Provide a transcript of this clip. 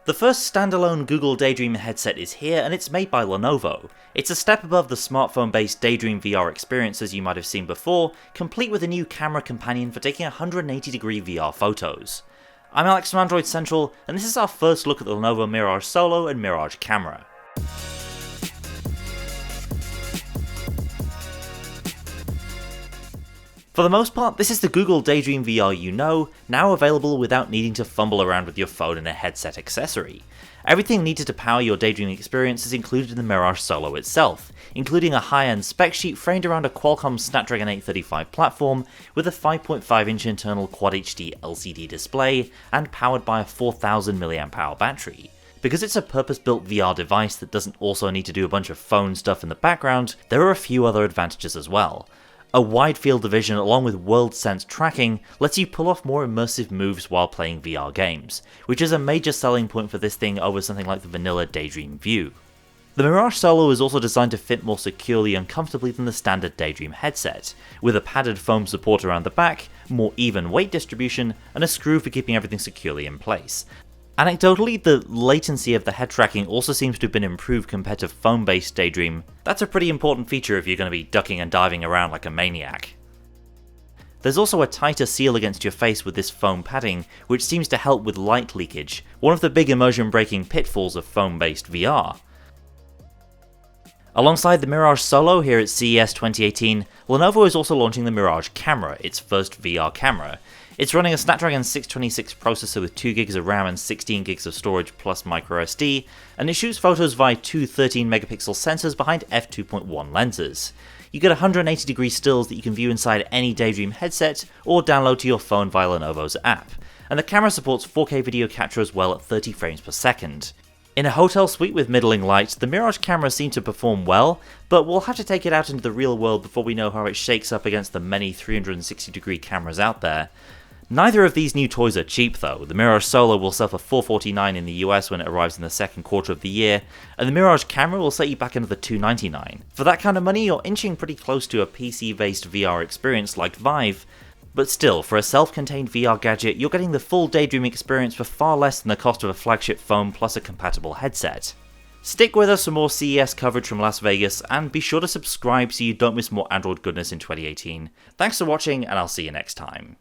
The first standalone Google Daydream headset is here, and it's made by Lenovo. It's a step above the smartphone-based Daydream VR experiences you might have seen before, complete with a new camera companion for taking 180-degree VR photos. I'm Alex from Android Central, and this is our first look at the Lenovo Mirage Solo and Mirage Camera. For the most part, this is the Google Daydream VR you know, now available without needing to fumble around with your phone and a headset accessory. Everything needed to power your daydreaming experience is included in the Mirage Solo itself, including a high-end spec sheet framed around a Qualcomm Snapdragon 835 platform with a 5.5-inch internal Quad HD LCD display and powered by a 4000 mAh battery. Because it's a purpose-built VR device that doesn't also need to do a bunch of phone stuff in the background, there are a few other advantages as well. A wide field of vision along with world sense tracking lets you pull off more immersive moves while playing VR games, which is a major selling point for this thing over something like the vanilla Daydream View. The Mirage Solo is also designed to fit more securely and comfortably than the standard Daydream headset, with a padded foam support around the back, more even weight distribution, and a screw for keeping everything securely in place. Anecdotally, the latency of the head tracking also seems to have been improved compared to phone-based Daydream. That's a pretty important feature if you're going to be ducking and diving around like a maniac. There's also a tighter seal against your face with this foam padding, which seems to help with light leakage, one of the big immersion-breaking pitfalls of phone-based VR. Alongside the Mirage Solo here at CES 2018, Lenovo is also launching the Mirage Camera, its first VR camera. It's running a Snapdragon 626 processor with 2GB of RAM and 16GB of storage plus microSD, and it shoots photos via two 13-megapixel sensors behind f2.1 lenses. You get 180-degree stills that you can view inside any Daydream headset or download to your phone via Lenovo's app, and the camera supports 4K video capture as well at 30 frames per second. In a hotel suite with middling light, the Mirage Camera seemed to perform well, but we'll have to take it out into the real world before we know how it shakes up against the many 360-degree cameras out there. Neither of these new toys are cheap though. The Mirage Solo will sell for $449 in the US when it arrives in the second quarter of the year, and the Mirage Camera will set you back into the $299. For that kind of money, you're inching pretty close to a PC-based VR experience like Vive, but still, for a self-contained VR gadget, you're getting the full Daydream experience for far less than the cost of a flagship phone plus a compatible headset. Stick with us for more CES coverage from Las Vegas, and be sure to subscribe so you don't miss more Android goodness in 2018. Thanks for watching, and I'll see you next time.